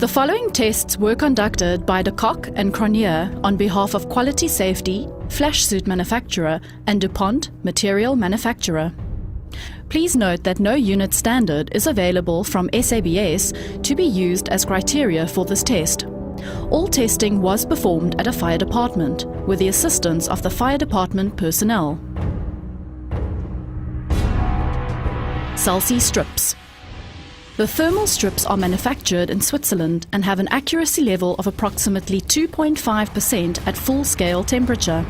The following tests were conducted by Kock and Cronje on behalf of Quality Safety, Flash Suit Manufacturer and DuPont Material Manufacturer. Please note that no unit standard is available from SABS to be used as criteria for this test. All testing was performed at a fire department with the assistance of the fire department personnel. Celsi strips. The thermal strips are manufactured in Switzerland and have an accuracy level of approximately 2.5% at full-scale temperature.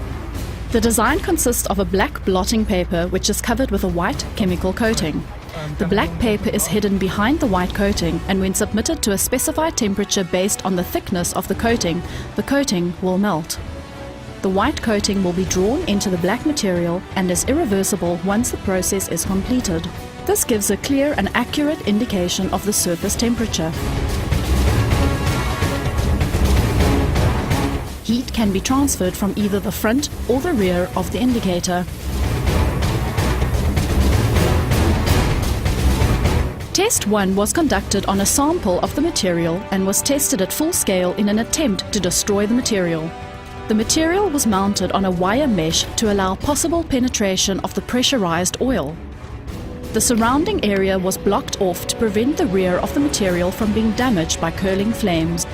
The design consists of a black blotting paper which is covered with a white chemical coating. The black paper is hidden behind the white coating, and when submitted to a specified temperature based on the thickness of the coating will melt. The white coating will be drawn into the black material and is irreversible once the process is completed. This gives a clear and accurate indication of the surface temperature. Heat can be transferred from either the front or the rear of the indicator. Test 1 was conducted on a sample of the material and was tested at full scale in an attempt to destroy the material. The material was mounted on a wire mesh to allow possible penetration of the pressurized oil. The surrounding area was blocked off to prevent the rear of the material from being damaged by curling flames.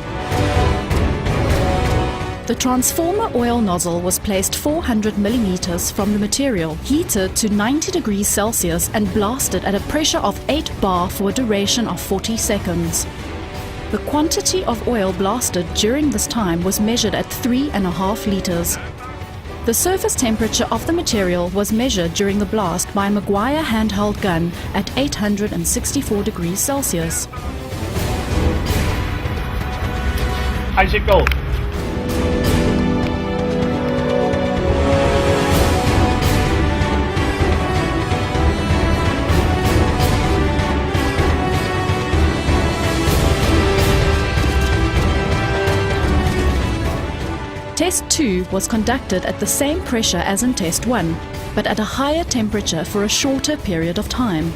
The transformer oil nozzle was placed 400 mm from the material, heated to 90 degrees Celsius and blasted at a pressure of 8 bar for a duration of 40 seconds. The quantity of oil blasted during this time was measured at 3.5 liters. The surface temperature of the material was measured during the blast by a Maguire handheld gun at 864 degrees Celsius. Isaac Gold. Test 2 was conducted at the same pressure as in Test 1, but at a higher temperature for a shorter period of time.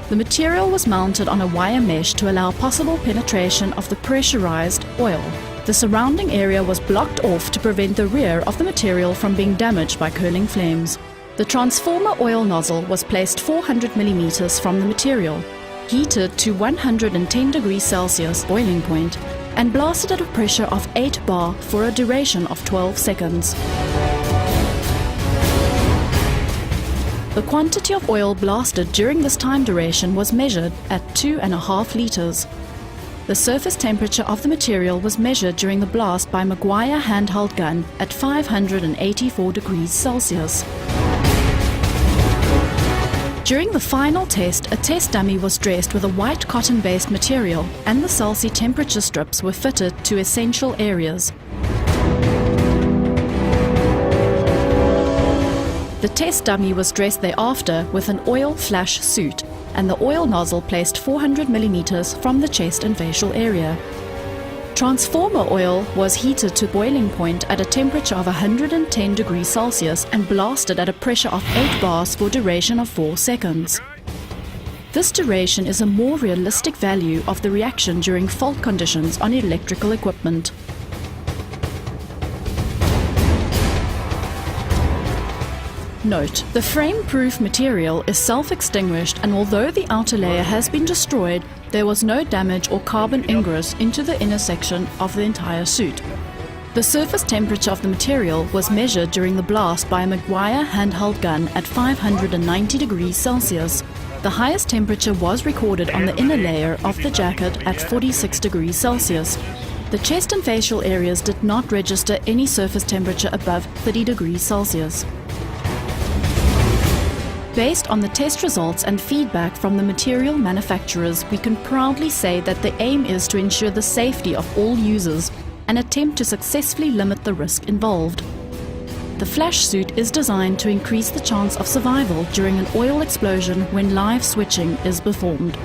The material was mounted on a wire mesh to allow possible penetration of the pressurized oil. The surrounding area was blocked off to prevent the rear of the material from being damaged by curling flames. The transformer oil nozzle was placed 400 mm from the material, heated to 110 degrees Celsius boiling point, and blasted at a pressure of 8 bar for a duration of 12 seconds. The quantity of oil blasted during this time duration was measured at 2.5 liters. The surface temperature of the material was measured during the blast by Maguire handheld gun at 584 degrees Celsius. During the final test, a test dummy was dressed with a white cotton-based material, and the Celsi temperature strips were fitted to essential areas. The test dummy was dressed thereafter with an oil flash suit, and the oil nozzle placed 400 mm from the chest and facial area. Transformer oil was heated to boiling point at a temperature of 110 degrees Celsius and blasted at a pressure of 8 bars for a duration of 4 seconds. This duration is a more realistic value of the reaction during fault conditions on electrical equipment. Note: the frame-proof material is self-extinguished, and although the outer layer has been destroyed, there was no damage or carbon ingress into the inner section of the entire suit. The surface temperature of the material was measured during the blast by a Maguire handheld gun at 590 degrees Celsius. The highest temperature was recorded on the inner layer of the jacket at 46 degrees Celsius. The chest and facial areas did not register any surface temperature above 30 degrees Celsius. Based on the test results and feedback from the material manufacturers, we can proudly say that the aim is to ensure the safety of all users and attempt to successfully limit the risk involved. The flash suit is designed to increase the chance of survival during an oil explosion when live switching is performed.